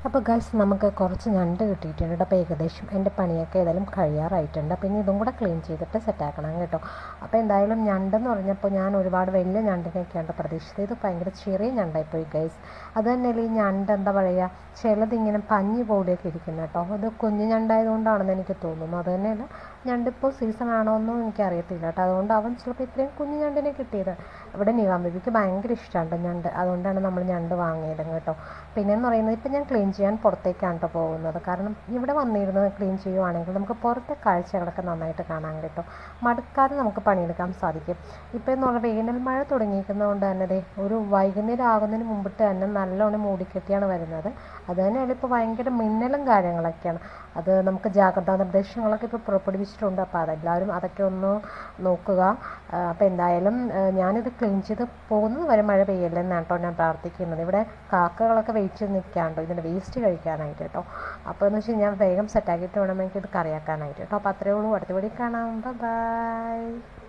അപ്പോൾ ഗൈസ് നമുക്ക് കുറച്ച് ഞണ്ട് കിട്ടിയിട്ടുണ്ട്. അപ്പോൾ ഏകദേശം എൻ്റെ പണിയൊക്കെ ഏതായാലും കഴിയാറായിട്ടുണ്ട്. പിന്നെ ഇതും കൂടെ ക്ലീൻ ചെയ്തിട്ട് സെറ്റാക്കണം കേട്ടോ. അപ്പോൾ എന്തായാലും ഞണ്ടെന്ന് പറഞ്ഞപ്പോൾ ഞാൻ ഒരുപാട് വലിയ ഞണ്ടിനെയൊക്കെയാണ് പ്രതീക്ഷിച്ചത്. ഇത് ഭയങ്കര ചെറിയ ഞണ്ടായിപ്പോയി ഗൈസ്. അത് തന്നെയല്ലേ ഈ ഞണ്ട് എന്താ പറയുക, ചിലതിങ്ങനെ പഞ്ഞി പോലെയൊക്കെ ഇരിക്കുന്നു കേട്ടോ. അത് കുഞ്ഞു ഞണ്ടായതുകൊണ്ടാണെന്ന് എനിക്ക് തോന്നുന്നു. അത് തന്നെയല്ല, ഞണ്ടിപ്പോൾ സീസൺ ആണോ എന്നും എനിക്കറിയത്തില്ല കേട്ടോ. അതുകൊണ്ട് അവൻ ചിലപ്പോൾ ഇത്രയും കുഞ്ഞു ഞണ്ടിനെ കിട്ടിയത്. ഇവിടെ നിവാൻ ബേബിക്ക് ഭയങ്കര ഇഷ്ടമാണ് ഞണ്ട്, അതുകൊണ്ടാണ് നമ്മൾ ഞണ്ട് വാങ്ങിയത് കേട്ടോ. പിന്നെയെന്ന് പറയുന്നത്, ഇപ്പം ഞാൻ ക്ലീൻ ചെയ്യാൻ പുറത്തേക്കാണ് കേട്ടോ പോകുന്നത്. കാരണം ഇവിടെ വന്നിരുന്ന് ക്ലീൻ ചെയ്യുവാണെങ്കിൽ നമുക്ക് പുറത്തെ കാഴ്ചകളൊക്കെ നന്നായിട്ട് കാണാൻ കേട്ടോ. മടുക്കാതെ നമുക്ക് പണിയെടുക്കാൻ സാധിക്കും. ഇപ്പോൾ എന്ന് പറഞ്ഞാൽ വേനൽ മഴ തുടങ്ങിയിരിക്കുന്നതുകൊണ്ട് തന്നെ ഒരു വൈകുന്നേരം ആകുന്നതിന് മുമ്പിട്ട് തന്നെ നല്ലോണം മൂടിക്കെട്ടിയാണ് വരുന്നത്. അത് തന്നെയാണ് ഇപ്പോൾ ഭയങ്കര മിന്നലും കാര്യങ്ങളൊക്കെയാണ്. അത് നമുക്ക് ജാഗ്രതാ നിർദ്ദേശങ്ങളൊക്കെ ഇപ്പോൾ പുറപ്പെടുവിച്ചിട്ടുണ്ട്. അപ്പോൾ അതെല്ലാവരും അതൊക്കെ ഒന്ന് നോക്കുക. അപ്പോൾ എന്തായാലും ഞാനിത് ക്ലീൻ ചെയ്ത് പോകുന്നത് വരെ മഴ പെയ്യല്ലെന്നാണ് കേട്ടോ ഞാൻ പ്രാർത്ഥിക്കുന്നത്. ഇവിടെ കാക്കകളൊക്കെ വെയിറ്റ് ചെയ്ത് നിൽക്കാണ്ടോ ഇതിൻ്റെ വേസ്റ്റ് കഴിക്കാനായിട്ട് കേട്ടോ. അപ്പോൾ എന്ന് വെച്ചാൽ ഞാൻ വേഗം സെറ്റാക്കിയിട്ട് വേണം എനിക്കിത് കറിയാക്കാനായിട്ട് കേട്ടോ. അപ്പോൾ അത്രയേ ഉള്ളൂ. അടുത്ത വീഡിയോയിൽ കാണാം. ബൈ.